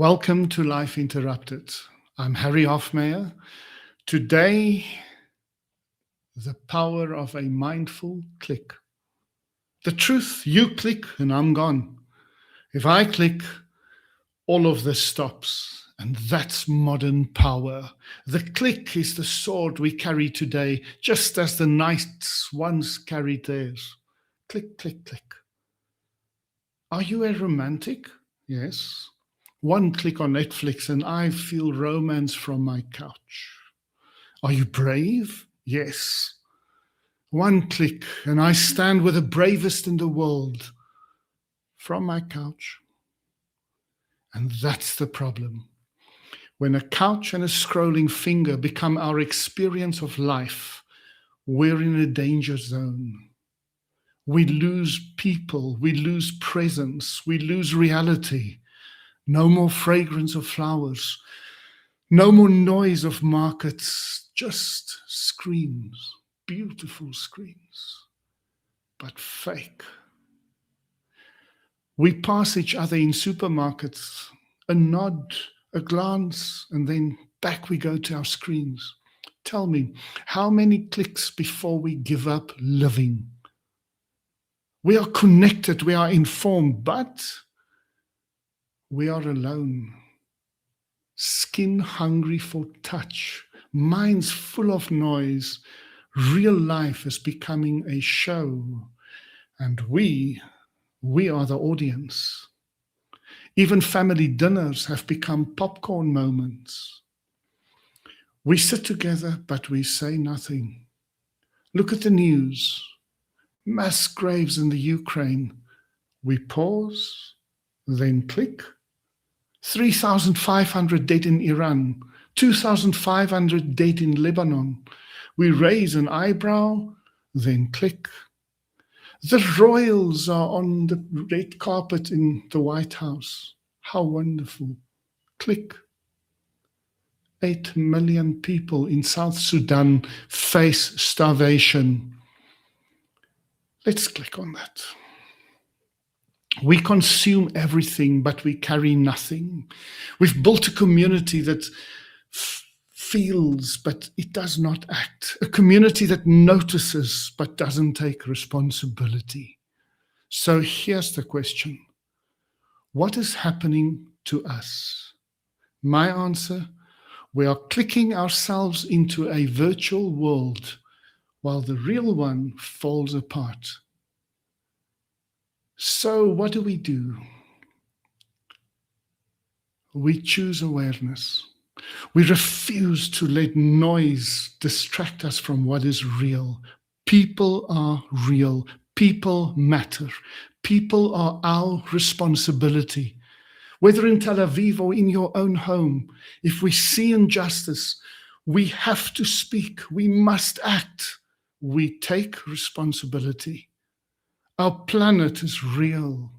Welcome to Life Interrupted. I'm Harry Hofmeyer. Today, the power of a mindful click. The truth, you click and I'm gone. If I click, all of this stops. And that's modern power. The click is the sword we carry today, just as the knights once carried theirs. Click, click, click. Are you a romantic? Yes. One click on Netflix and I feel romance from my couch. Are you brave? Yes. One click and I stand with the bravest in the world from my couch. And that's the problem. When a couch and a scrolling finger become our experience of life, we're in a danger zone. We lose people, we lose presence, we lose reality. No more fragrance of flowers, no more noise of markets, just screens, beautiful screens, but fake. We pass each other in supermarkets, a nod, a glance, and then back we go to our screens. Tell me, how many clicks before we give up living? We are connected, we are informed, but we are alone. Skin hungry for touch, minds full of noise. Real life is becoming a show, and we are the audience. Even family dinners have become popcorn moments. We sit together, but we say nothing. Look at the news. Mass graves in the Ukraine. We pause, then click. 3,500 dead in Iran. 2,500 dead in Lebanon. We raise an eyebrow, then click. The royals are on the red carpet in the White House. How wonderful. Click. 8 million people in South Sudan face starvation. Let's click on that. We consume everything, but we carry nothing. We've built a community that feels, but it does not act. A community that notices, but doesn't take responsibility. So here's the question. What is happening to us? My answer, we are clicking ourselves into a virtual world while the real one falls apart. So what do? We choose awareness. We refuse to let noise distract us from what is real. People are real. People matter. People are our responsibility. Whether in Tel Aviv or in your own home, if we see injustice, we have to speak. We must act. We take responsibility. Our planet is real.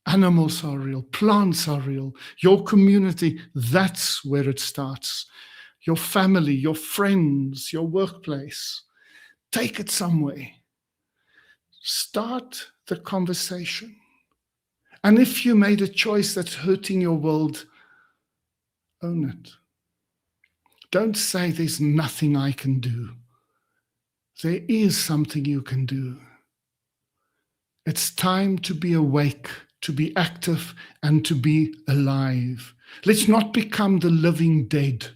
Animals are real. Plants are real. Your community, that's where it starts. Your family, your friends, your workplace. Take it somewhere. Start the conversation. And if you made a choice that's hurting your world, own it. Don't say there's nothing I can do. There is something you can do. It's time to be awake, to be active, and to be alive. Let's not become the living dead.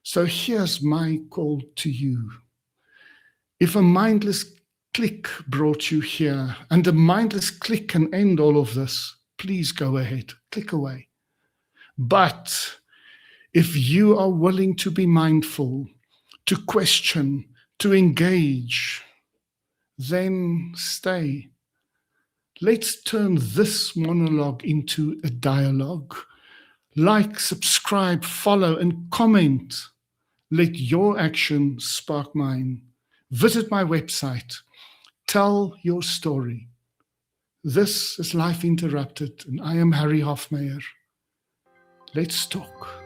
So here's my call to you. If a mindless click brought you here, and a mindless click can end all of this, please go ahead, click away. But if you are willing to be mindful, to question, to engage, then stay. Let's turn this monologue into a dialogue. Like, subscribe, follow, and comment. Let your action spark mine. Visit my website. Tell your story. This is Life Interrupted, and I am Harry Hofmeyer. Let's talk.